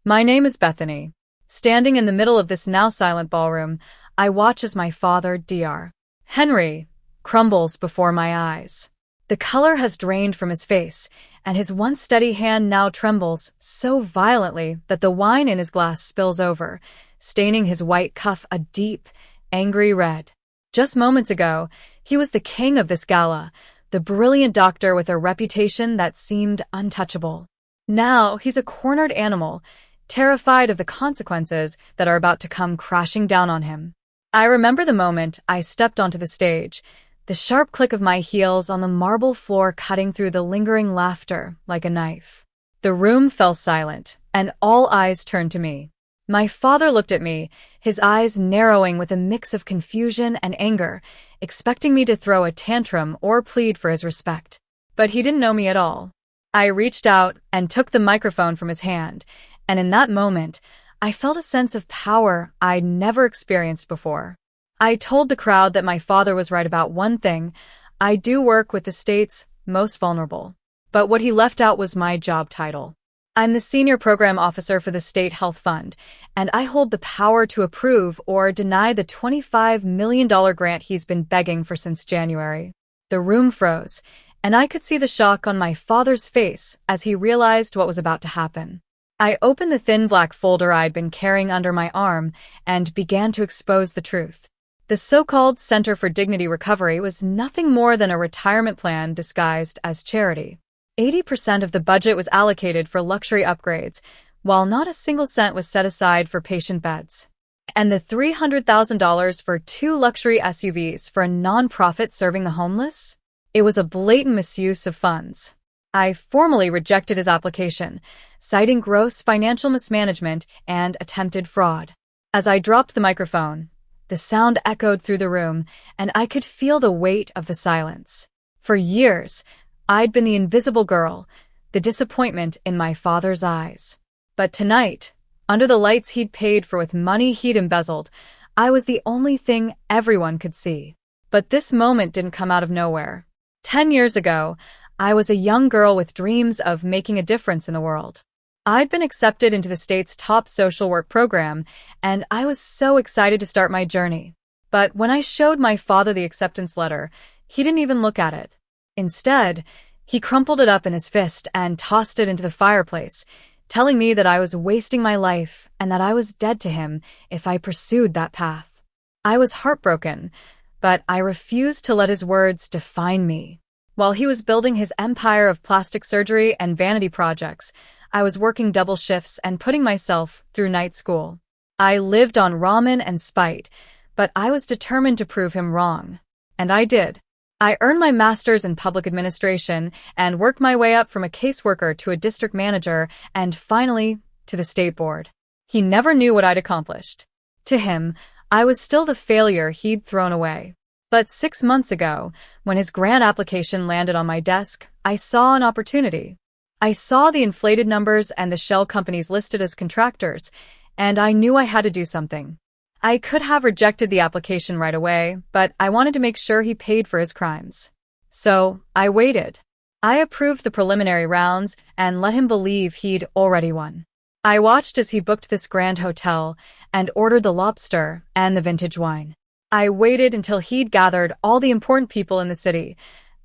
My name is Bethany. Standing in the middle of this now silent ballroom, I watch as my father, Dr. Henry, crumbles before my eyes. The color has drained from his face, and his once steady hand now trembles so violently that the wine in his glass spills over, staining his white cuff a deep, angry red. Just moments ago, he was the king of this gala, the brilliant doctor with a reputation that seemed untouchable. Now he's a cornered animal, terrified of the consequences that are about to come crashing down on him. I remember the moment I stepped onto the stage, the sharp click of my heels on the marble floor cutting through the lingering laughter like a knife. The room fell silent, and all eyes turned to me. My father looked at me, his eyes narrowing with a mix of confusion and anger, expecting me to throw a tantrum or plead for his respect. But he didn't know me at all. I reached out and took the microphone from his hand, and in that moment, I felt a sense of power I'd never experienced before. I told the crowd that my father was right about one thing: I do work with the state's most vulnerable. But what he left out was my job title. I'm the senior program officer for the State Health Fund, and I hold the power to approve or deny the $25 million grant he's been begging for since January. The room froze, and I could see the shock on my father's face as he realized what was about to happen. I opened the thin black folder I'd been carrying under my arm and began to expose the truth. The so-called Center for Dignity Recovery was nothing more than a retirement plan disguised as charity. 80% of the budget was allocated for luxury upgrades, while not a single cent was set aside for patient beds. And the $300,000 for 2 luxury SUVs for a nonprofit serving the homeless? It was a blatant misuse of funds. I formally rejected his application, citing gross financial mismanagement and attempted fraud. As I dropped the microphone, the sound echoed through the room, and I could feel the weight of the silence. For years, I'd been the invisible girl, the disappointment in my father's eyes. But tonight, under the lights he'd paid for with money he'd embezzled, I was the only thing everyone could see. But this moment didn't come out of nowhere. 10 years ago, I was a young girl with dreams of making a difference in the world. I'd been accepted into the state's top social work program, and I was so excited to start my journey. But when I showed my father the acceptance letter, he didn't even look at it. Instead, he crumpled it up in his fist and tossed it into the fireplace, telling me that I was wasting my life and that I was dead to him if I pursued that path. I was heartbroken, but I refused to let his words define me. While he was building his empire of plastic surgery and vanity projects, I was working double shifts and putting myself through night school. I lived on ramen and spite, but I was determined to prove him wrong. And I did. I earned my master's in public administration and worked my way up from a caseworker to a district manager and finally to the state board. He never knew what I'd accomplished. To him, I was still the failure he'd thrown away. But 6 months ago, when his grant application landed on my desk, I saw an opportunity. I saw the inflated numbers and the shell companies listed as contractors, and I knew I had to do something. I could have rejected the application right away, but I wanted to make sure he paid for his crimes. So I waited. I approved the preliminary rounds and let him believe he'd already won. I watched as he booked this grand hotel and ordered the lobster and the vintage wine. I waited until he'd gathered all the important people in the city,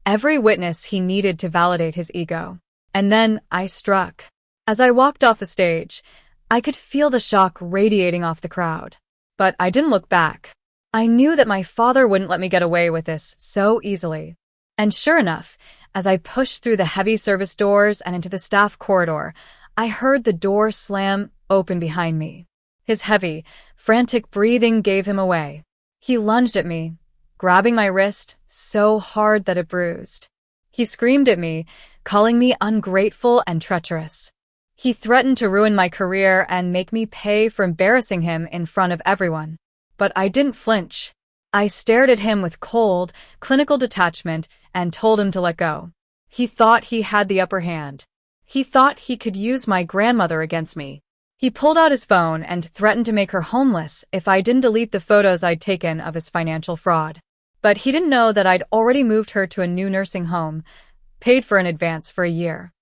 every witness he needed to validate his ego. And then I struck. As I walked off the stage, I could feel the shock radiating off the crowd. But I didn't look back. I knew that my father wouldn't let me get away with this so easily. And sure enough, as I pushed through the heavy service doors and into the staff corridor, I heard the door slam open behind me. His heavy, frantic breathing gave him away. He lunged at me, grabbing my wrist so hard that it bruised. He screamed at me, calling me ungrateful and treacherous. He threatened to ruin my career and make me pay for embarrassing him in front of everyone. But I didn't flinch. I stared at him with cold, clinical detachment and told him to let go. He thought he had the upper hand. He thought he could use my grandmother against me. He pulled out his phone and threatened to make her homeless if I didn't delete the photos I'd taken of his financial fraud. But he didn't know that I'd already moved her to a new nursing home, paid for in advance for a year.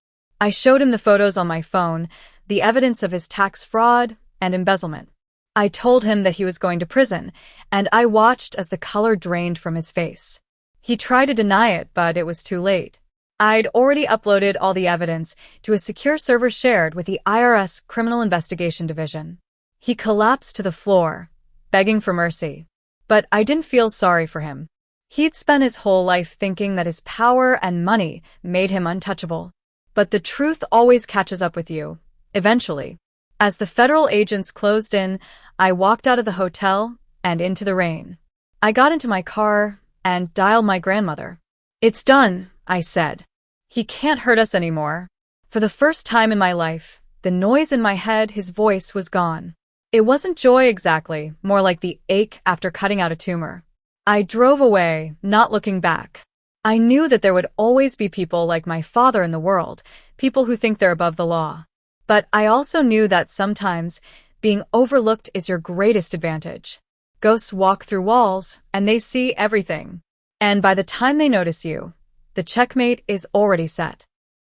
I showed him the photos on my phone, the evidence of his tax fraud and embezzlement. I told him that he was going to prison, and I watched as the color drained from his face. He tried to deny it, but it was too late. I'd already uploaded all the evidence to a secure server shared with the IRS Criminal Investigation Division. He collapsed to the floor, begging for mercy. But I didn't feel sorry for him. He'd spent his whole life thinking that his power and money made him untouchable. But the truth always catches up with you, eventually. As the federal agents closed in, I walked out of the hotel and into the rain. I got into my car and dialed my grandmother. "It's done," I said. "He can't hurt us anymore." For the first time in my life, the noise in my head, his voice was gone. It wasn't joy exactly, more like the ache after cutting out a tumor. I drove away, not looking back. I knew that there would always be people like my father in the world, people who think they're above the law. But I also knew that sometimes being overlooked is your greatest advantage. Ghosts walk through walls, and they see everything. And by the time they notice you, the checkmate is already set.